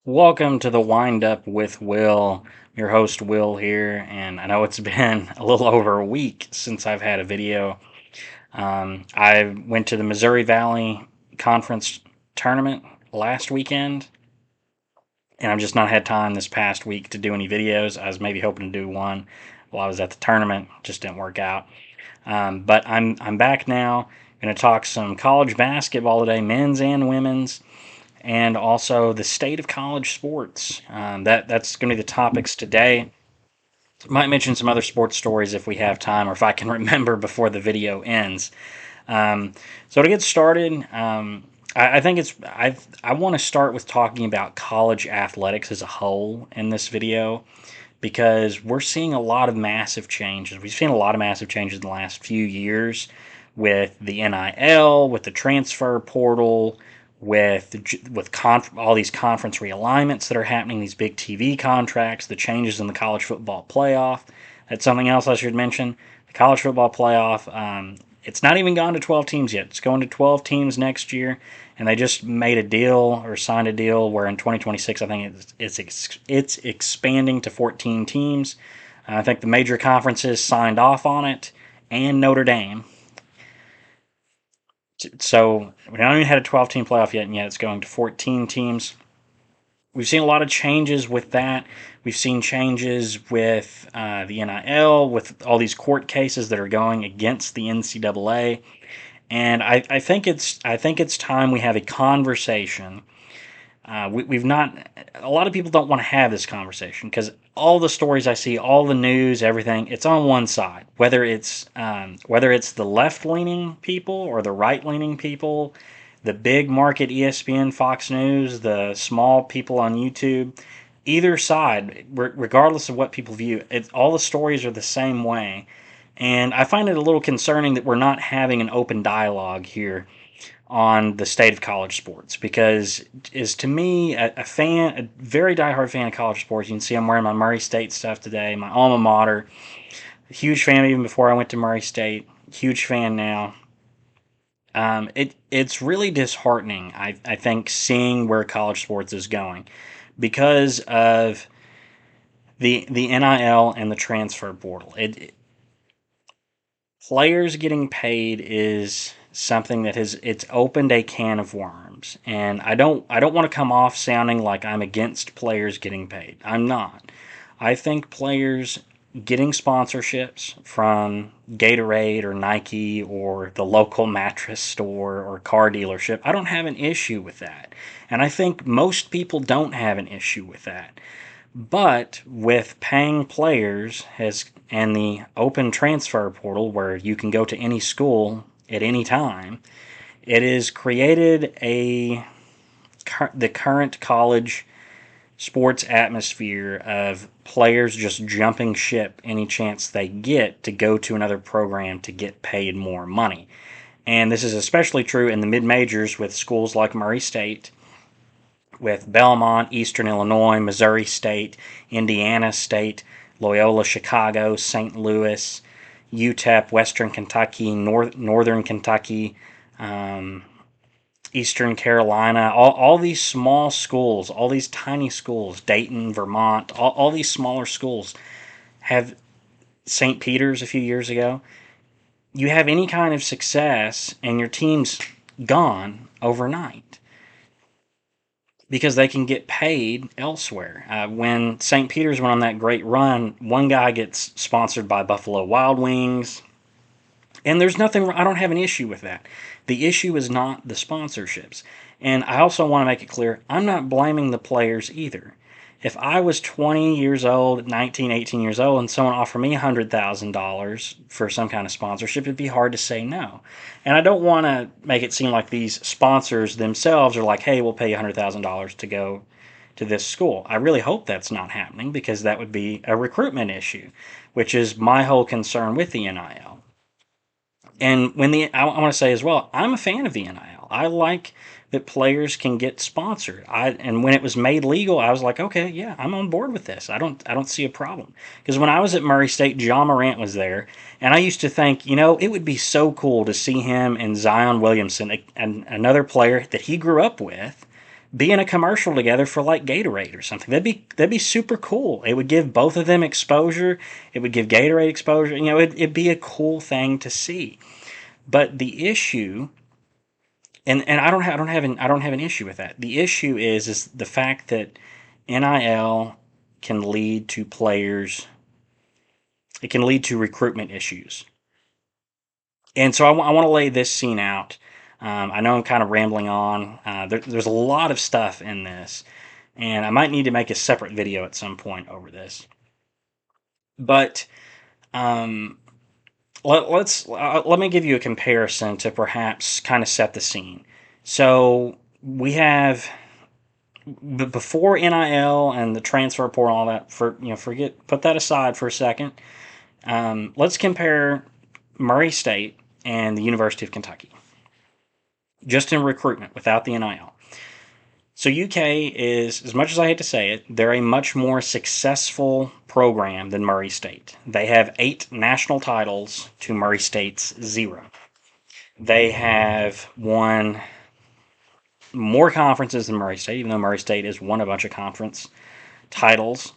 Welcome to the Wind Up with Will. Your host Will here, and I know it's been a little over a week since I've had a video. I went to the Missouri Valley Conference tournament last weekend, and I've just not had time this past week to do any videos. I was maybe hoping to do one while I was at the tournament, just didn't work out. But I'm back now. Going to talk some college basketball today, men's and women's, and also the state of college sports. That's going to be the topics today. Might mention some other sports stories if we have time or if I can remember before the video ends. So to get started, I think I want to start with talking about college athletics as a whole in this video because we're seeing a lot of massive changes. We've seen a lot of massive changes in the last few years with the NIL, with the transfer portal, with all these conference realignments that are happening, these big TV contracts, the changes in the college football playoff. That's something else I should mention. The college football playoff, it's not even gone to 12 teams yet. It's going to 12 teams next year, and they just made a deal or signed a deal where in 2026, I think it's expanding to 14 teams. I think the major conferences signed off on it, and Notre Dame. So we haven't even had a 12-team playoff yet, and yet it's going to 14 teams. We've seen a lot of changes with that. We've seen changes with the NIL, with all these court cases that are going against the NCAA, and I think it's time we have a conversation. We've not. A lot of people don't want to have this conversation because all the stories I see, all the news, everything, it's on one side. Whether it's the left leaning people or the right leaning people, the big market ESPN, Fox News, the small people on YouTube, either side, regardless of what people view, all the stories are the same way. And I find it a little concerning that we're not having an open dialogue here on the state of college sports because is to me a very diehard fan of college sports. You can see I'm wearing my Murray State stuff today, my alma mater. Huge fan even before I went to Murray State. Huge fan now. It's really disheartening. I think seeing where college sports is going because of the NIL and the transfer portal. Players getting paid is something that has it's opened a can of worms, and I don't want to come off sounding like I'm against players getting paid. I'm not. I think players getting sponsorships from Gatorade or Nike or the local mattress store or car dealership, I don't have an issue with that. And I think most people don't have an issue with that. But with paying players and the open transfer portal where you can go to any school at any time, it has created the current college sports atmosphere of players just jumping ship any chance they get to go to another program to get paid more money. And this is especially true in the mid majors with schools like Murray State, with Belmont, Eastern Illinois, Missouri State, Indiana State, Loyola Chicago, St. Louis, UTEP, Western Kentucky, Northern Kentucky, Eastern Carolina, all these small schools, all these tiny schools, Dayton, Vermont, all these smaller schools have St. Peter's a few years ago. You have any kind of success and your team's gone overnight because they can get paid elsewhere. When St. Peter's went on that great run, one guy gets sponsored by Buffalo Wild Wings, and there's nothing, I don't have an issue with that. The issue is not the sponsorships. And I also want to make it clear, I'm not blaming the players either. If I was 20 years old, 19, 18 years old, and someone offered me $100,000 for some kind of sponsorship, it'd be hard to say no. And I don't want to make it seem like these sponsors themselves are like, hey, we'll pay you $100,000 to go to this school. I really hope that's not happening because that would be a recruitment issue, which is my whole concern with the NIL. And I want to say as well, I'm a fan of the NIL. I like that players can get sponsored. And when it was made legal, I was like, okay, yeah, I'm on board with this. I don't see a problem. Because when I was at Murray State, John Morant was there, and I used to think, it would be so cool to see him and Zion Williamson, and another player that he grew up with, be in a commercial together for like Gatorade or something. That'd be super cool. It would give both of them exposure. It would give Gatorade exposure. It'd be a cool thing to see. But the issue, and I don't have an issue with that. The issue is the fact that NIL can lead to players. It can lead to recruitment issues. And so I want to lay this scene out. I know I'm kind of rambling on. There's a lot of stuff in this, and I might need to make a separate video at some point over this. But um, let me give you a comparison to perhaps kind of set the scene. So we have before NIL and the transfer portal, all that. Put that aside for a second. Let's compare Murray State and the University of Kentucky, just in recruitment without the NIL. So UK is, as much as I hate to say it, they're a much more successful program than Murray State. They have 8 national titles to Murray State's 0. They have won more conferences than Murray State, even though Murray State has won a bunch of conference titles.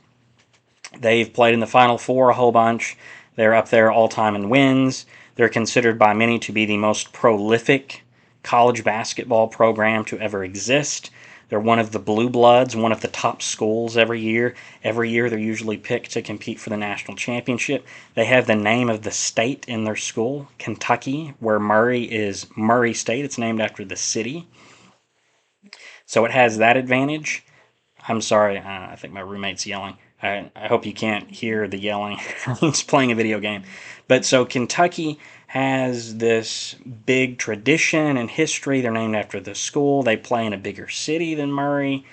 They've played in the Final Four a whole bunch. They're up there all time in wins. They're considered by many to be the most prolific college basketball program to ever exist. They're one of the blue bloods, one of the top schools every year. Every year they're usually picked to compete for the national championship. They have the name of the state in their school, Kentucky, where Murray is Murray State. It's named after the city. So it has that advantage. I'm sorry, I think my roommate's yelling. I hope you can't hear the yelling. He's playing a video game. But so Kentucky has this big tradition and history. They're named after the school. They play in a bigger city than Murray.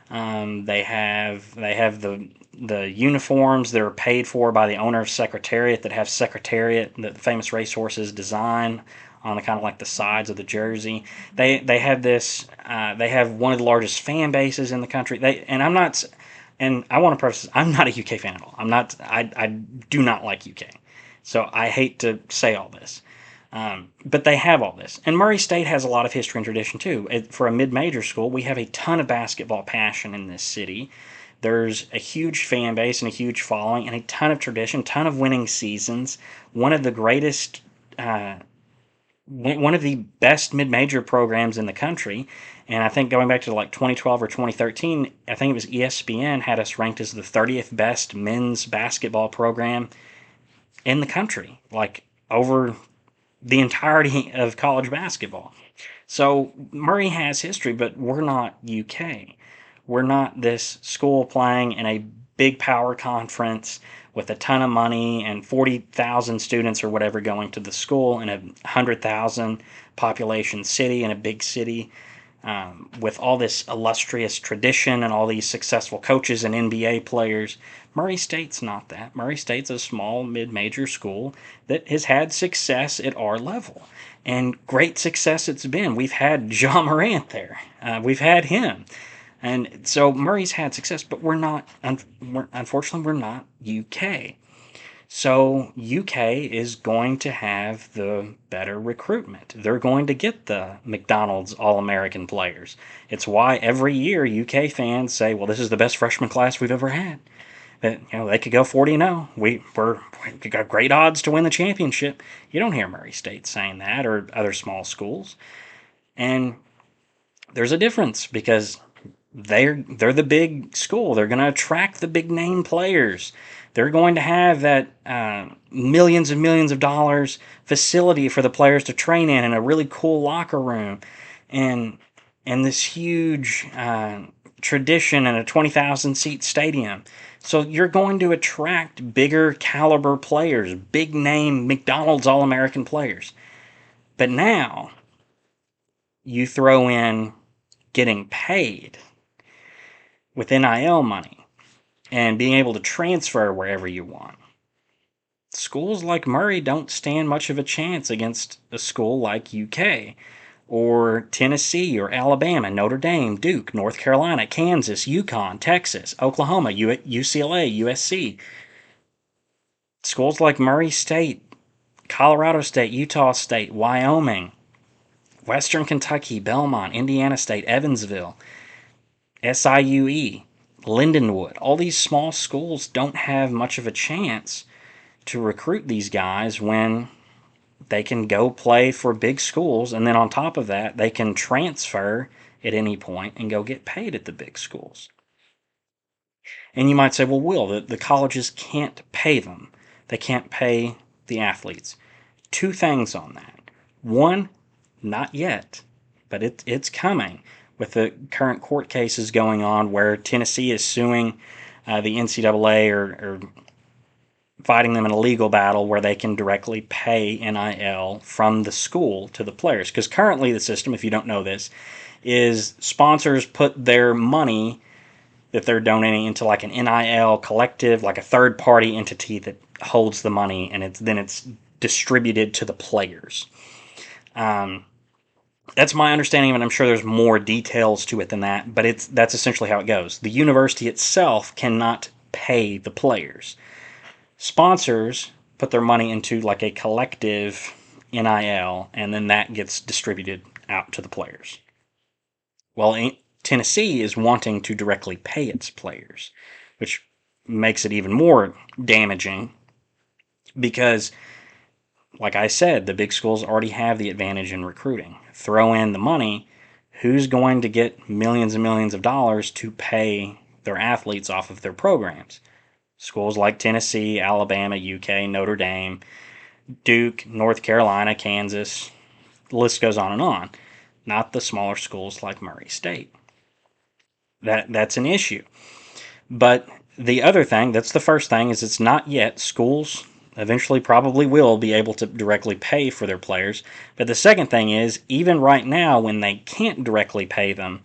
They have the uniforms that are paid for by the owner of Secretariat, that have Secretariat, the famous racehorses design on the kind of like the sides of the jersey. They have this. They have one of the largest fan bases in the country. And I want to preface this, I'm not a UK fan at all. I'm not. I do not like UK. So I hate to say all this. But they have all this. And Murray State has a lot of history and tradition too. For a mid-major school, we have a ton of basketball passion in this city. There's a huge fan base and a huge following and a ton of tradition, ton of winning seasons. One of the greatest, one of the best mid-major programs in the country. And I think going back to like 2012 or 2013, I think it was ESPN had us ranked as the 30th best men's basketball program in the country, like over the entirety of college basketball. So Murray has history, but we're not UK. We're not this school playing in a big power conference with a ton of money and 40,000 students or whatever going to the school in a 100,000 population city, in a big city, with all this illustrious tradition and all these successful coaches and NBA players. Murray State's not that. Murray State's a small mid-major school that has had success at our level. And great success it's been. We've had Ja Morant there. We've had him. And so Murray's had success, but unfortunately, we're not UK. So UK is going to have the better recruitment. They're going to get the McDonald's All-American players. It's why every year UK fans say, well, this is the best freshman class we've ever had. That they could go 40-0. We got great odds to win the championship. You don't hear Murray State saying that, or other small schools. And there's a difference because they're the big school. They're going to attract the big name players. They're going to have that millions and millions of dollars facility for the players to train in, and a really cool locker room, and this huge tradition and a 20,000 seat stadium. So you're going to attract bigger caliber players, big name McDonald's All-American players. But now you throw in getting paid with NIL money and being able to transfer wherever you want. Schools like Murray don't stand much of a chance against a school like UK or Tennessee or Alabama, Notre Dame, Duke, North Carolina, Kansas, UConn, Texas, Oklahoma, UCLA, USC. Schools like Murray State, Colorado State, Utah State, Wyoming, Western Kentucky, Belmont, Indiana State, Evansville. SIUE, Lindenwood, all these small schools don't have much of a chance to recruit these guys when they can go play for big schools, and then on top of that, they can transfer at any point and go get paid at the big schools. And you might say, well, Will, the colleges can't pay them. They can't pay the athletes. Two things on that. One, not yet, but it's coming with the current court cases going on where Tennessee is suing the NCAA or fighting them in a legal battle where they can directly pay NIL from the school to the players. Because currently the system, if you don't know this, is sponsors put their money that they're donating into like an NIL collective, like a third party entity that holds the money, and it's distributed to the players. That's my understanding, and I'm sure there's more details to it than that, but that's essentially how it goes. The university itself cannot pay the players. Sponsors put their money into like a collective NIL, and then that gets distributed out to the players. Well, Tennessee is wanting to directly pay its players, which makes it even more damaging because, like I said, the big schools already have the advantage in recruiting. Throw in the money, who's going to get millions and millions of dollars to pay their athletes off of their programs? Schools like Tennessee, Alabama, UK, Notre Dame, Duke, North Carolina, Kansas, the list goes on and on. Not the smaller schools like Murray State. That's an issue. But the other thing, that's the first thing, is it's not yet. Schools eventually probably will be able to directly pay for their players. But the second thing is, even right now when they can't directly pay them,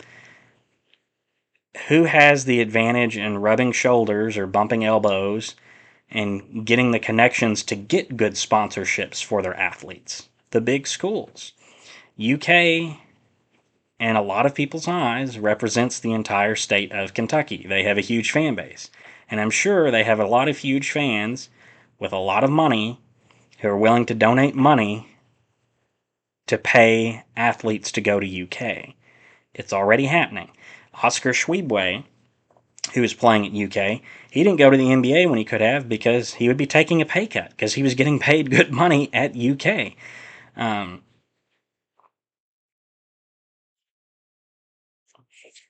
who has the advantage in rubbing shoulders or bumping elbows and getting the connections to get good sponsorships for their athletes? The big schools. UK, in a lot of people's eyes, represents the entire state of Kentucky. They have a huge fan base. And I'm sure they have a lot of huge fans with a lot of money who are willing to donate money to pay athletes to go to UK. It's already happening. Oscar Schwebwe, who was playing at UK, he didn't go to the NBA when he could have because he would be taking a pay cut because he was getting paid good money at UK.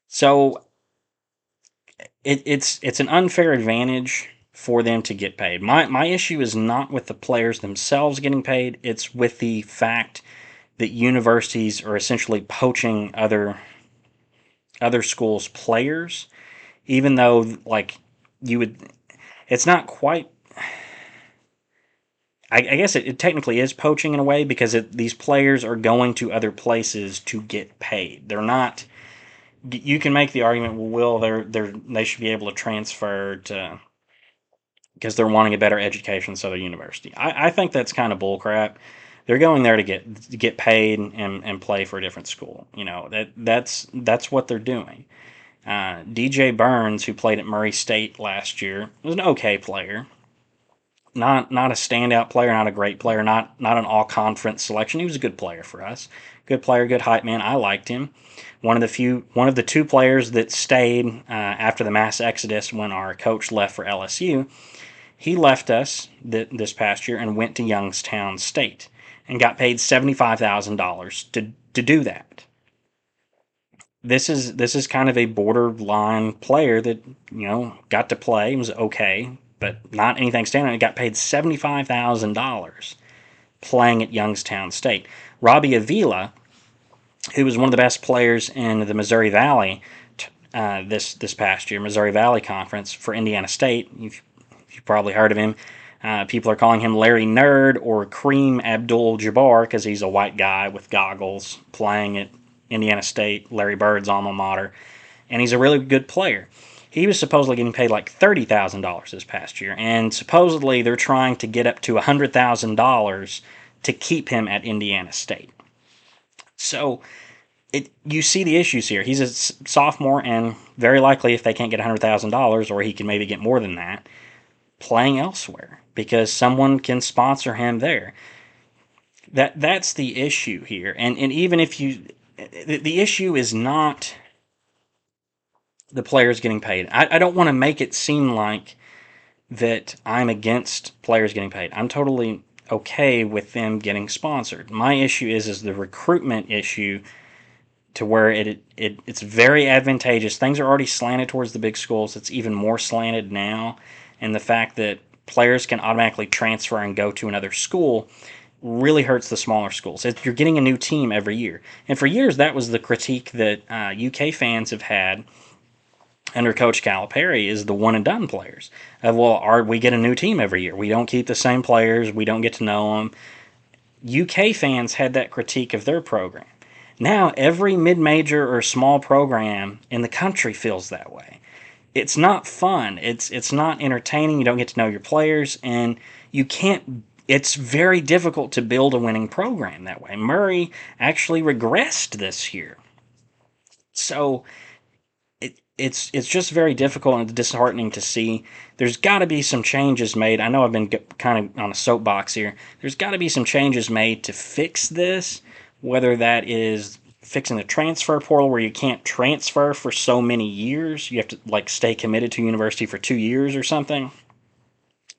So it's an unfair advantage for them to get paid. My issue is not with the players themselves getting paid. It's with the fact that universities are essentially poaching other schools' players, even though like you would. It's not quite. I guess it technically is poaching in a way because these players are going to other places to get paid. They're not. You can make the argument, well, they should be able to transfer to because they're wanting a better education, so their university. I think that's kind of bullcrap. They're going there to get paid and play for a different school. You know that's what they're doing. DJ Burns, who played at Murray State last year, was an okay player. Not a standout player, not a great player, not an all conference selection. He was a good player for us. Good player, good hype man. I liked him. One of the two players that stayed after the mass exodus when our coach left for LSU. He left us this past year and went to Youngstown State and got paid $75,000 to do that. This is kind of a borderline player that got to play, was okay, but not anything standing. He got paid $75,000 playing at Youngstown State. Robbie Avila, who was one of the best players in the Missouri Valley this past year, Missouri Valley Conference for Indiana State. You've probably heard of him. People are calling him Larry Nerd or Kareem Abdul-Jabbar because he's a white guy with goggles playing at Indiana State, Larry Bird's alma mater, and he's a really good player. He was supposedly getting paid like $30,000 this past year, and supposedly they're trying to get up to $100,000 to keep him at Indiana State. So you see the issues here. He's a sophomore, and very likely if they can't get $100,000, or he can maybe get more than that, playing elsewhere because someone can sponsor him there. That's the issue here. And even if the issue is not the players getting paid. I don't want to make it seem like that I'm against players getting paid. I'm totally okay with them getting sponsored. My issue is the recruitment issue, to where it's very advantageous. Things are already slanted towards the big schools. It's even more slanted now, and the fact that players can automatically transfer and go to another school really hurts the smaller schools. You're getting a new team every year, and for years that was the critique that UK fans have had under Coach Calipari, is the one and done players. Of, well, we get a new team every year. We don't keep the same players. We don't get to know them. UK fans had that critique of their program. Now every mid-major or small program in the country feels that way. It's not fun. It's not entertaining. You don't get to know your players, and you can't. It's very difficult to build a winning program that way. Murray actually regressed this year, so it's just very difficult and disheartening to see. There's got to be some changes made. I know I've been kind of on a soapbox here. There's got to be some changes made to fix this, whether that is fixing the transfer portal where you can't transfer for so many years. You have to like stay committed to university for 2 years or something,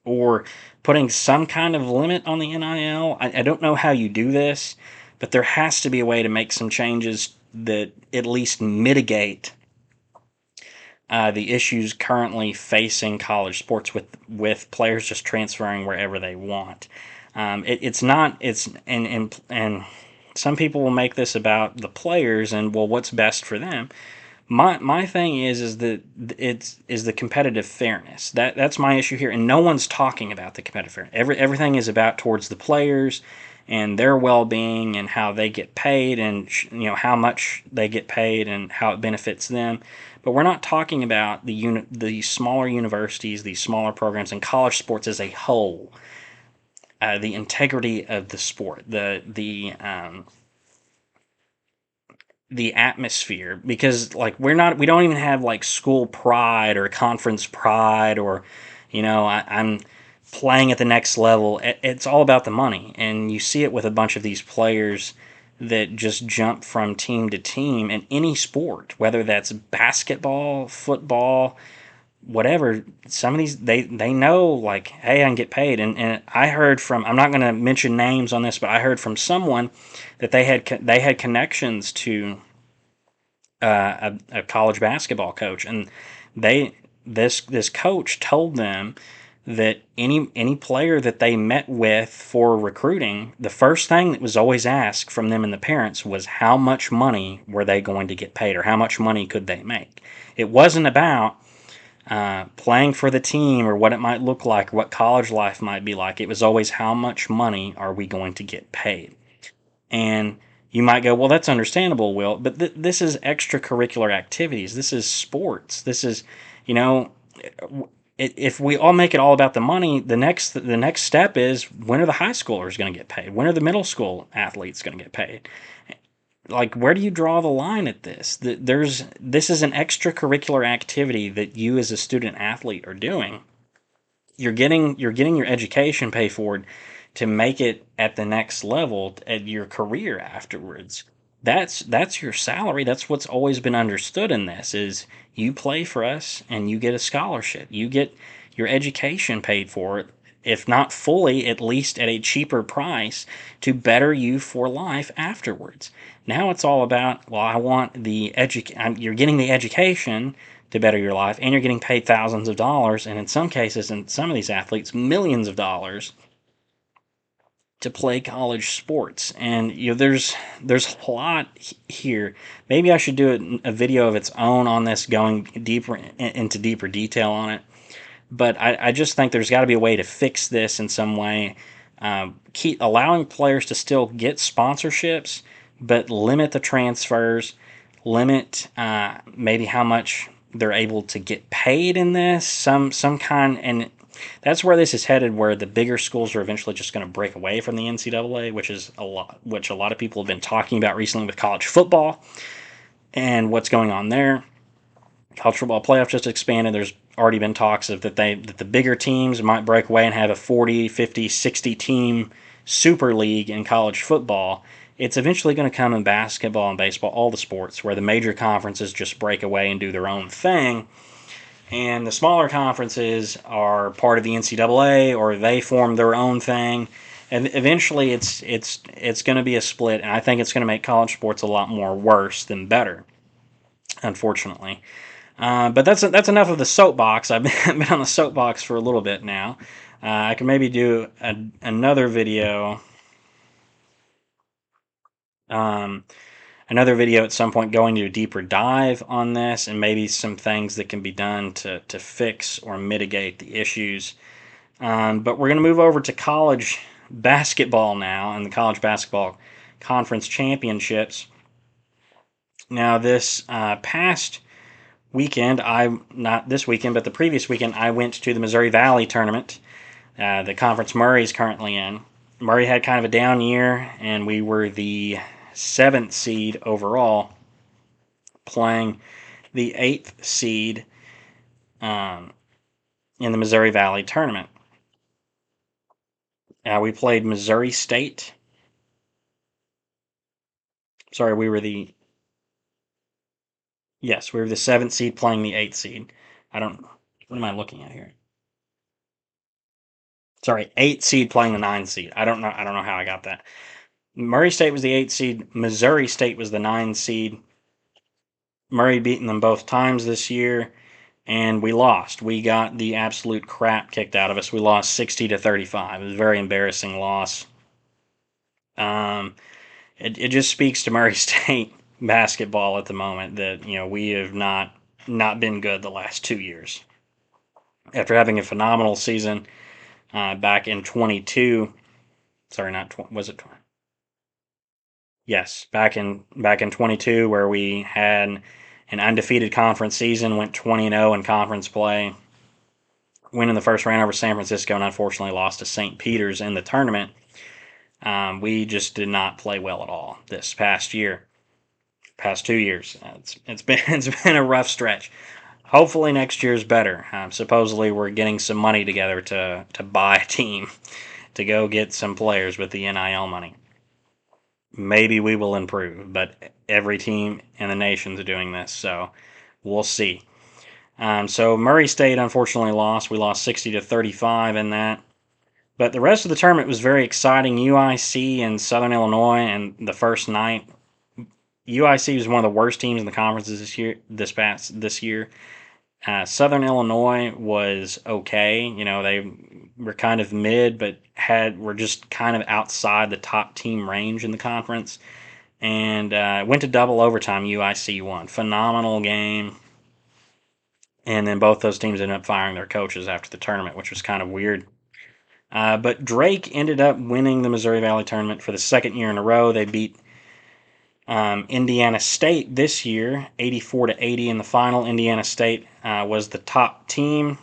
or putting some kind of limit on the NIL. I don't know how you do this, but there has to be a way to make some changes that at least mitigate the issues currently facing college sports with players just transferring wherever they want. It's not it's and some people will make this about the players and, well, what's best for them. My thing is that it's is the competitive fairness. That's my issue here, and no one's talking about the competitive fairness. Everything is about towards the players and their well-being and how they get paid, and how much they get paid and how it benefits them. But we're not talking about the smaller universities, these smaller programs, and college sports as a whole. The integrity of the sport, the atmosphere, because like we don't even have like school pride or conference pride, or I'm playing at the next level. It's all about the money, and you see it with a bunch of these players that just jump from team to team in any sport, whether that's basketball, football, whatever. Some of these, they know, like, hey, I can get paid. And I heard from, I'm not going to mention names on this, but I heard from someone that they had connections to a college basketball coach, and this coach told them that any player that they met with for recruiting, the first thing that was always asked from them and the parents was how much money were they going to get paid, or how much money could they make. It wasn't about playing for the team or what it might look like or what college life might be like. It was always how much money are we going to get paid. And you might go, well, that's understandable, Will, but this is extracurricular activities. This is sports. This is, you know, if we all make it all about the money, the next step is, when are the high schoolers going to get paid? When are the middle school athletes going to get paid? Like, where do you draw the line at this? This is an extracurricular activity that you as a student athlete are doing. You're getting your education paid for to make it at the next level at your career afterwards. That's your salary. That's what's always been understood in this, is you play for us and you get a scholarship. You get your education paid for, if not fully, at least at a cheaper price, to better you for life afterwards. Now it's all about, well, I want you're getting the education to better your life, and you're getting paid thousands of dollars, and in some cases, in some of these athletes, millions of dollars to play college sports. And there's a lot here. Maybe I should do a video of its own on this, going deeper into deeper detail on it. But I just think there's got to be a way to fix this in some way. Keep allowing players to still get sponsorships, but limit the transfers, limit maybe how much they're able to get paid in this. Some kind, and that's where this is headed, where the bigger schools are eventually just going to break away from the NCAA, which a lot of people have been talking about recently with college football and what's going on there. College football playoff just expanded. There's already been talks of that the bigger teams might break away and have a 40, 50, 60 team super league in college football, it's eventually going to come in basketball and baseball, all the sports, where the major conferences just break away and do their own thing, and the smaller conferences are part of the NCAA or they form their own thing. And eventually, it's going to be a split, and I think it's going to make college sports a lot more worse than better, unfortunately. But that's enough of the soapbox. I've been on the soapbox for a little bit now. I can maybe do another video. Um, another video at some point going to a deeper dive on this and maybe some things that can be done to fix or mitigate the issues. But we're going to move over to college basketball now and the college basketball conference championships. Now, this past weekend, not this weekend, but the previous weekend, I went to the Missouri Valley tournament, the conference Murray is currently in. Murray had kind of a down year, and we were the 7th seed overall, playing the 8th seed in the Missouri Valley tournament. We played Missouri State. Sorry, we were the Yes, we were the 7th seed playing the 8th seed. I don't. What am I looking at here? Sorry, 8th seed playing the 9th seed. I don't know. I don't know how I got that. Murray State was the 8th seed. Missouri State was the 9th seed. Murray beaten them both times this year, and we lost. We got the absolute crap kicked out of us. We lost 60-35. It was a very embarrassing loss. It just speaks to Murray State basketball at the moment that we have not been good the last 2 years. After having a phenomenal season back in 22, sorry, was it 20? Yes, back in 22, where we had an undefeated conference season, went 20-0 in conference play, win in the first round over San Francisco, and unfortunately lost to St. Peter's in the tournament. We just did not play well at all this past 2 years. It's been a rough stretch. Hopefully next year's better. Supposedly we're getting some money together to buy a team to go get some players with the NIL money. Maybe we will improve, but every team in the nation's doing this, so we'll see. So Murray State unfortunately lost. We lost 60-35 in that. But the rest of the tournament was very exciting. UIC and Southern Illinois, and the first night, UIC was one of the worst teams in the conferences this year. Southern Illinois was okay. They were kind of mid, but were just kind of outside the top team range in the conference. And went to double overtime. UIC won. Phenomenal game. And then both those teams ended up firing their coaches after the tournament, which was kind of weird. But Drake ended up winning the Missouri Valley tournament for the second year in a row. They beat Indiana State this year, 84-80 in the final. Indiana State was the top team.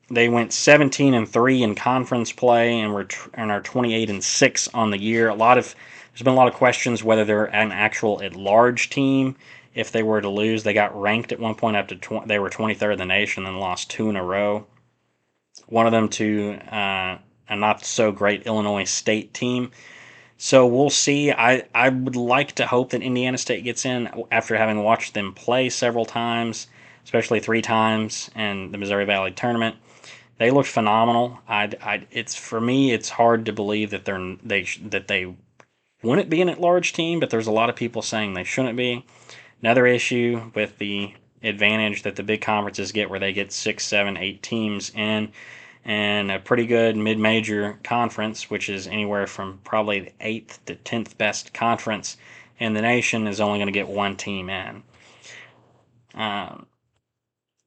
They went 17-3 in conference play and are 28-6 on the year. There's been a lot of questions whether they're an actual at-large team. If they were to lose, they got ranked at one point up to they were 23rd in the nation, then lost 2 in a row. One of them to a not so great Illinois State team. So we'll see. I would like to hope that Indiana State gets in after having watched them play several times, especially 3 times in the Missouri Valley tournament. They looked phenomenal. For me, it's hard to believe that they wouldn't be an at-large team, but there's a lot of people saying they shouldn't be. Another issue with the advantage that the big conferences get, where they get 6, 7, 8 teams in, and a pretty good mid-major conference, which is anywhere from probably the 8th to 10th best conference in the nation, is only going to get 1 team in.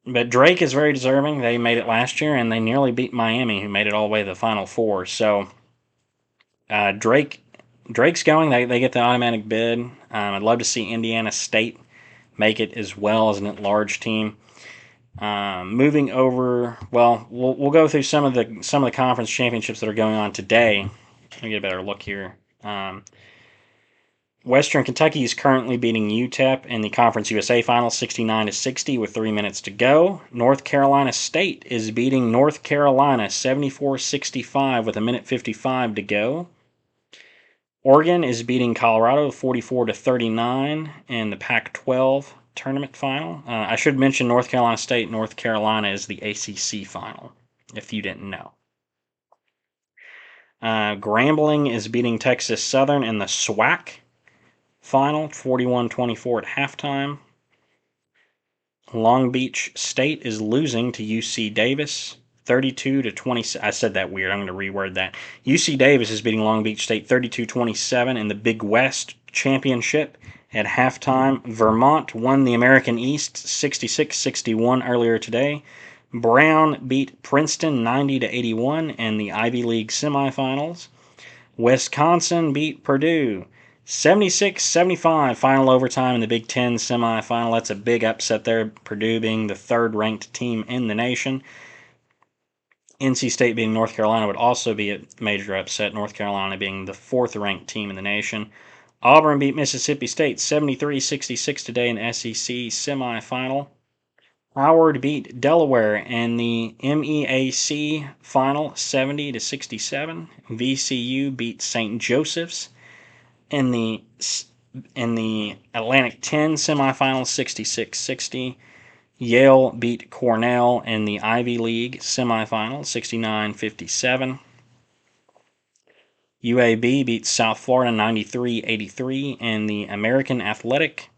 But Drake is very deserving. They made it last year, and they nearly beat Miami, who made it all the way to the Final Four. So Drake's going. They get the automatic bid. I'd love to see Indiana State make it as well as an at-large team. Moving over, we'll go through some of the conference championships that are going on today. Let me get a better look here. Western Kentucky is currently beating UTEP in the Conference USA Finals 69-60 with 3 minutes to go. North Carolina State is beating North Carolina 74-65 with 1:55 to go. Oregon is beating Colorado 44-39 in the Pac-12 tournament final. I should mention North Carolina State. North Carolina is the ACC final, if you didn't know. Grambling is beating Texas Southern in the SWAC final, 41-24 at halftime. Long Beach State is losing to UC Davis 32-20. I said that weird. I'm going to reword that. UC Davis is beating Long Beach State 32-27 in the Big West Championship. At halftime, Vermont won the American East 66-61 earlier today. Brown beat Princeton 90-81 in the Ivy League semifinals. Wisconsin beat Purdue 76-75, final overtime in the Big Ten semifinal. That's a big upset there, Purdue being the third-ranked team in the nation. NC State beating North Carolina would also be a major upset, North Carolina being the fourth-ranked team in the nation. Auburn beat Mississippi State 73-66 today in the SEC semifinal. Howard beat Delaware in the MEAC final 70-67. VCU beat St. Joseph's in the Atlantic 10 semifinal 66-60. Yale beat Cornell in the Ivy League semifinal 69-57. UAB beat South Florida 93-83 in the American Athletic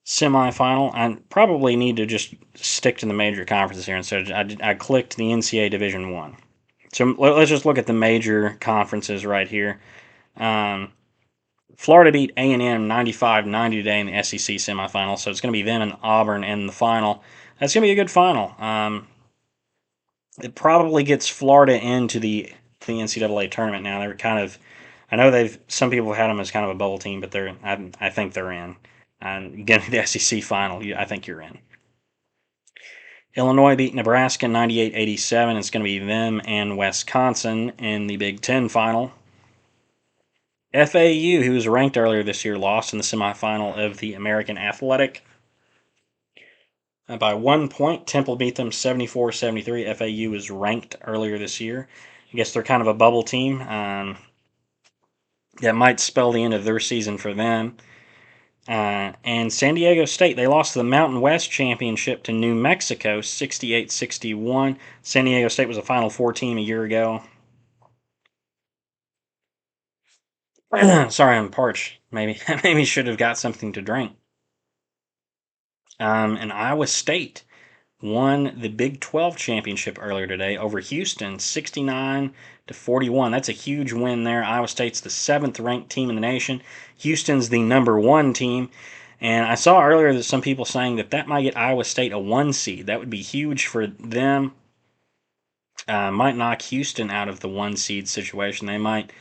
semifinal. I probably need to just stick to the major conferences here instead. I clicked the NCAA Division I. So let's just look at the major conferences right here. Florida beat A&M 95-90 today in the SEC semifinal, so it's going to be them and Auburn in the final. That's going to be a good final. It probably gets Florida into the NCAA tournament now. They're kind of, I know some people have had them as kind of a bubble team, but I think they're in. Getting the SEC final, I think you're in. Illinois beat Nebraska 98-87. It's going to be them and Wisconsin in the Big Ten final. FAU, who was ranked earlier this year, lost in the semifinal of the American Athletic by 1 point. Temple beat them 74-73. FAU was ranked earlier this year. I guess they're kind of a bubble team. That might spell the end of their season for them. And San Diego State, they lost the Mountain West Championship to New Mexico 68-61. San Diego State was a Final Four team a year ago. Sorry, I'm parched. Maybe should have got something to drink. And Iowa State won the Big 12 championship earlier today over Houston, 69-41. That's a huge win there. Iowa State's the seventh-ranked team in the nation. Houston's the number one team. And I saw earlier that some people saying that might get Iowa State a 1 seed. That would be huge for them. Might knock Houston out of the 1 seed situation. They might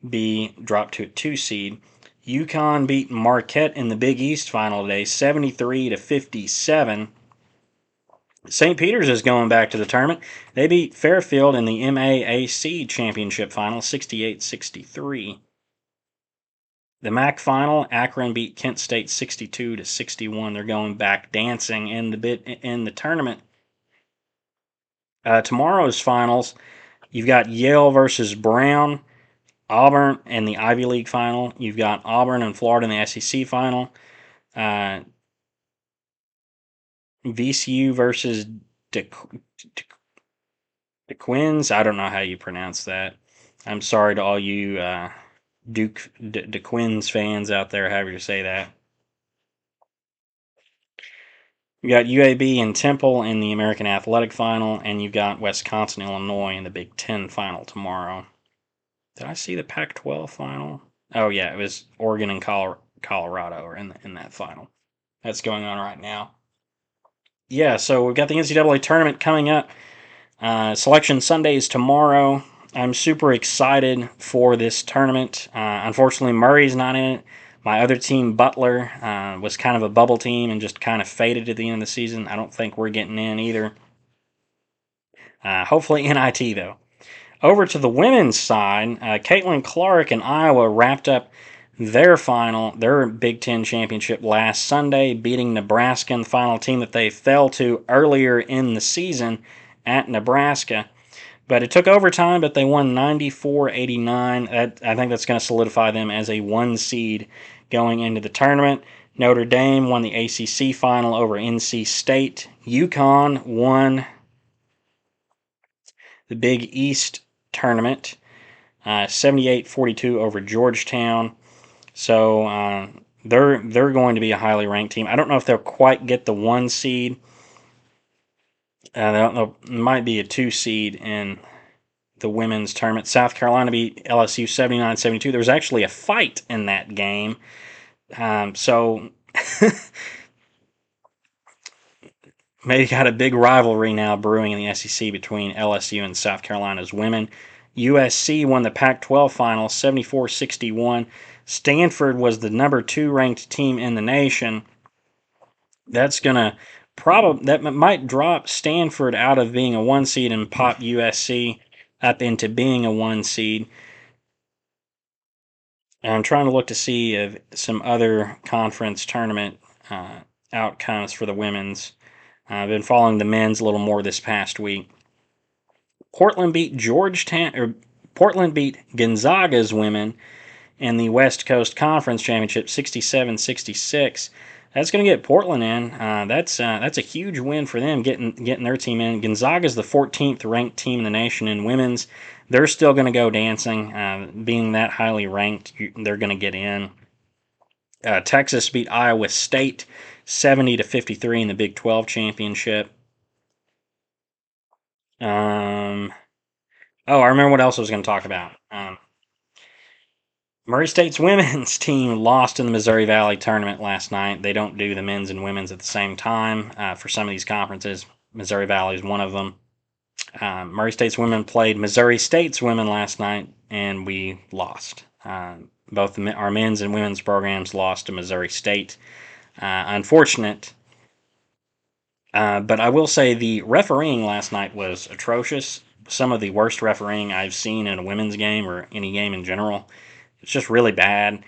be dropped to a 2 seed. UConn beat Marquette in the Big East final today, 73-57. St. Peter's is going back to the tournament. They beat Fairfield in the MAAC championship final, 68-63. The MAC final, Akron beat Kent State 62-61. They're going back dancing in the tournament. Tomorrow's finals, you've got Yale versus Brown, Auburn in the Ivy League final. You've got Auburn and Florida in the SEC final. VCU versus DeQuins. I don't know how you pronounce that. I'm sorry to all you DeQuins fans out there, however you say that. You got UAB and Temple in the American Athletic final, and you've got Wisconsin, Illinois in the Big Ten final tomorrow. Did I see the Pac-12 final? Oh yeah, it was Oregon and Colorado are in that final. That's going on right now. Yeah, so we've got the NCAA tournament coming up. Selection Sunday is tomorrow. I'm super excited for this tournament. Unfortunately, Murray's not in it. My other team, Butler, was kind of a bubble team and just kind of faded at the end of the season. I don't think we're getting in either. Hopefully NIT, though. Over to the women's side, Caitlin Clark and Iowa wrapped up their Big Ten championship last Sunday, beating Nebraska in the final, team that they fell to earlier in the season at Nebraska. But it took overtime, but they won 94-89. I think that's going to solidify them as a 1 seed going into the tournament. Notre Dame won the ACC final over NC State. UConn won the Big East tournament, 78-42 over Georgetown. So they're going to be a highly ranked team. I don't know if they'll quite get the 1 seed. They'll might be a 2 seed in the women's tournament. South Carolina beat LSU 79-72. There was actually a fight in that game. So maybe got a big rivalry now brewing in the SEC between LSU and South Carolina's women. USC won the Pac-12 final 74-61. Stanford was the number 2 ranked team in the nation. That's gonna that might drop Stanford out of being a 1 seed and pop USC up into being a 1 seed. And I'm trying to look to see if some other conference tournament outcomes for the women's. I've been following the men's a little more this past week. Portland beat Gonzaga's women in the West Coast Conference Championship 67-66. That's going to get Portland in. That's a huge win for them getting their team in. Gonzaga's the 14th ranked team in the nation in women's. They're still going to go dancing. Being that highly ranked, they're going to get in. Texas beat Iowa State 70-53 in the Big 12 championship. I remember what else I was going to talk about. Murray State's women's team lost in the Missouri Valley tournament last night. They don't do the men's and women's at the same time for some of these conferences. Missouri Valley is one of them. Murray State's women played Missouri State's women last night, and we lost. Both our men's and women's programs lost to Missouri State. Unfortunate. But I will say the refereeing last night was atrocious. Some of the worst refereeing I've seen in a women's game or any game in general. It's just really bad.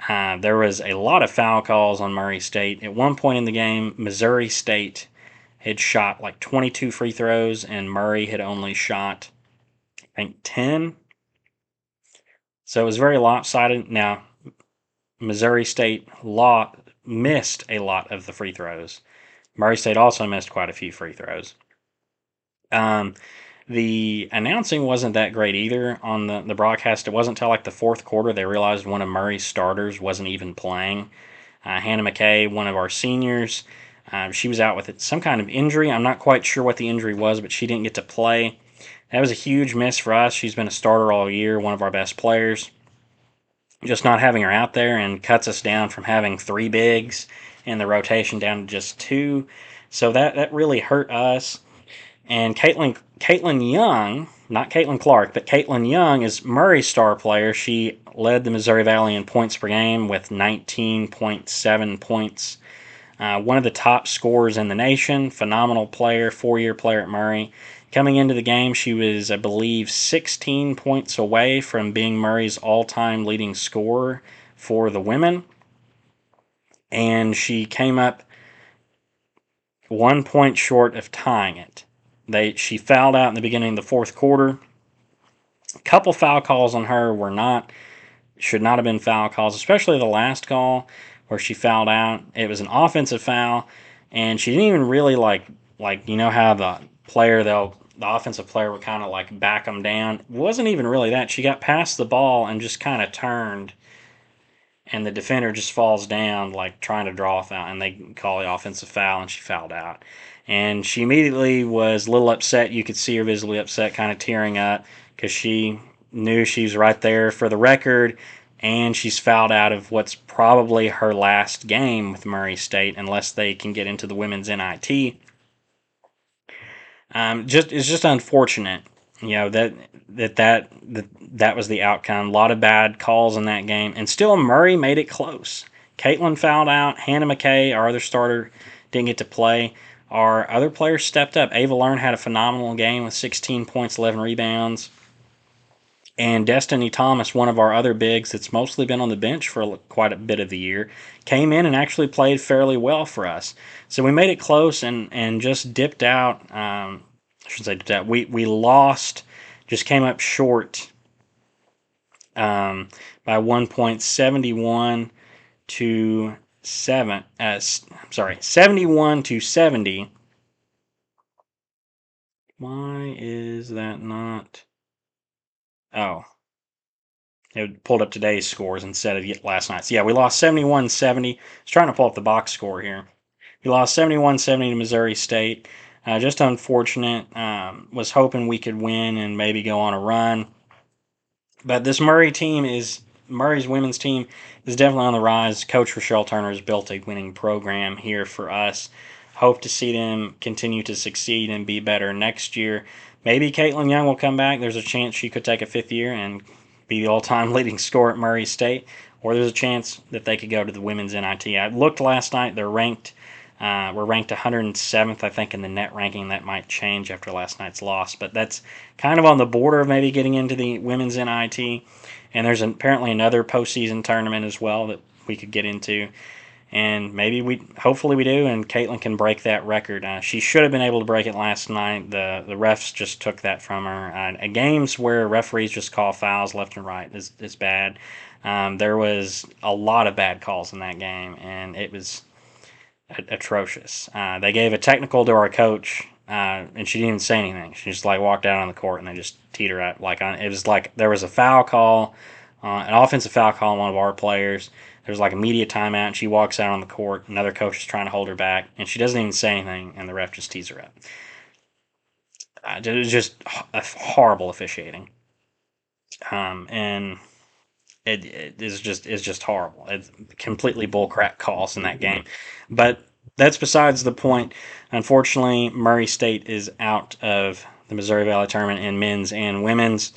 There was a lot of foul calls on Murray State. At one point in the game, Missouri State had shot like 22 free throws, and Murray had only shot, I think, 10. So it was very lopsided. Now, Missouri State missed a lot of the free throws. Murray State also missed quite a few free throws. The announcing wasn't that great either on the broadcast. It wasn't until like the fourth quarter they realized one of Murray's starters wasn't even playing. Hannah McKay, one of our seniors, she was out with some kind of injury. I'm not quite sure what the injury was, but she didn't get to play. That was a huge miss for us. She's been a starter all year, one of our best players. Just not having her out there and cuts us down from having 3 bigs in the rotation down to just 2. So that really hurt us. And Caitlin Young, not Caitlin Clark, but Caitlin Young is Murray's star player. She led the Missouri Valley in points per game with 19.7 points. One of the top scorers in the nation, phenomenal player, 4-year player at Murray. Coming into the game, she was, I believe, 16 points away from being Murray's all-time leading scorer for the women. And she came up 1 point short of tying it. She fouled out in the beginning of the fourth quarter. A couple foul calls on her should not have been foul calls, especially the last call where she fouled out. It was an offensive foul, and she didn't even really like you know how the offensive player would kind of like back them down. It wasn't even really that. She got past the ball and just kind of turned, and the defender just falls down like trying to draw a foul, and they call the offensive foul, and she fouled out. And she immediately was a little upset. You could see her visibly upset, kind of tearing up, because she knew she was right there for the record, and she's fouled out of what's probably her last game with Murray State, unless they can get into the women's NIT. It's just unfortunate, you know, that was the outcome. A lot of bad calls in that game, and still Murray made it close. Caitlin fouled out. Hannah McKay, our other starter, didn't get to play. Our other players stepped up. Ava Learn had a phenomenal game with 16 points, 11 rebounds. And Destiny Thomas, one of our other bigs that's mostly been on the bench for quite a bit of the year, came in and actually played fairly well for us. So we made it close and just dipped out. I shouldn't say dipped out. We lost just came up short by 1.71 to 71 to 70. Why is that not? Oh, it pulled up today's scores instead of last night's. Yeah, we lost 71-70. I was trying to pull up the box score here. We lost 71-70 to Missouri State. Just unfortunate. Was hoping we could win and maybe go on a run. But this Murray's women's team is definitely on the rise. Coach Rochelle Turner has built a winning program here for us. Hope to see them continue to succeed and be better next year. Maybe Caitlin Young will come back. There's a chance she could take a fifth year and be the all-time leading scorer at Murray State. Or there's a chance that they could go to the women's NIT. I looked last night. They're ranked. We're ranked 107th, I think, in the net ranking. That might change after last night's loss, but that's kind of on the border of maybe getting into the women's NIT. And there's apparently another postseason tournament as well that we could get into. And hopefully we do, and Caitlin can break that record. She should have been able to break it last night. The refs just took that from her. Games where referees just call fouls left and right is bad. There was a lot of bad calls in that game, and it was atrocious. They gave a technical to our coach, and she didn't even say anything. She just like walked out on the court and they just teed her up. It was like there was a foul call, an offensive foul call on one of our players. There's like a media timeout, and she walks out on the court. Another coach is trying to hold her back, and she doesn't even say anything, and the ref just tees her up. It was just a horrible officiating, and it is just horrible. It's completely bullcrap calls in that game, but that's besides the point. Unfortunately, Murray State is out of the Missouri Valley Tournament in men's and women's,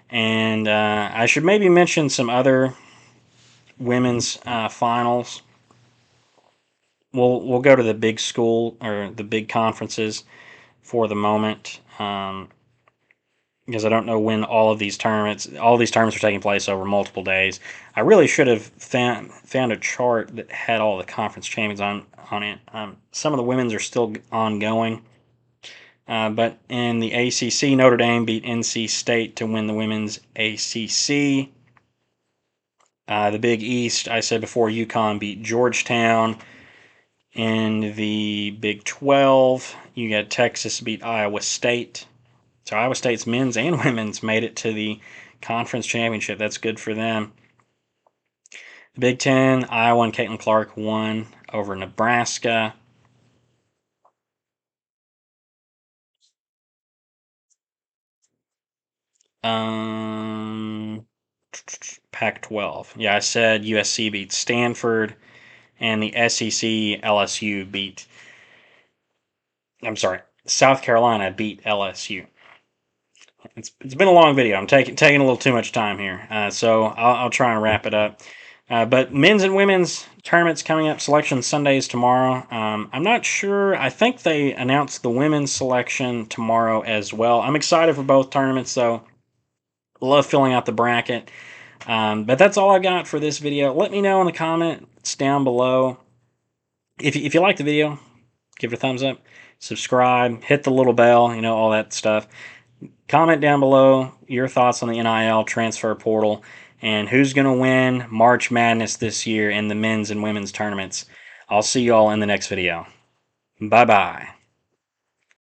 and I should maybe mention some other women's finals. We'll go to the big school or the big conferences for the moment. Because I don't know when all these tournaments are taking place over multiple days. I really should have found a chart that had all the conference champions on it. Some of the women's are still ongoing, but in the ACC, Notre Dame beat NC State to win the women's ACC. The Big East, I said before, UConn beat Georgetown. In the Big 12, you got Texas beat Iowa State. So Iowa State's men's and women's made it to the conference championship. That's good for them. The Big 10, Iowa and Caitlin Clark won over Nebraska. Pac-12. Yeah, I said USC beat Stanford, and the SEC LSU beat. I'm sorry, South Carolina beat LSU. It's been a long video. I'm taking a little too much time here, so I'll try and wrap it up. But men's and women's tournaments coming up. Selection Sundays tomorrow. I'm not sure. I think they announced the women's selection tomorrow as well. I'm excited for both tournaments, though. Love filling out the bracket. But that's all I got for this video. Let me know in the comments down below. If you like the video, give it a thumbs up. Subscribe. Hit the little bell. All that stuff. Comment down below your thoughts on the NIL transfer portal and who's going to win March Madness this year in the men's and women's tournaments. I'll see you all in the next video. Bye-bye.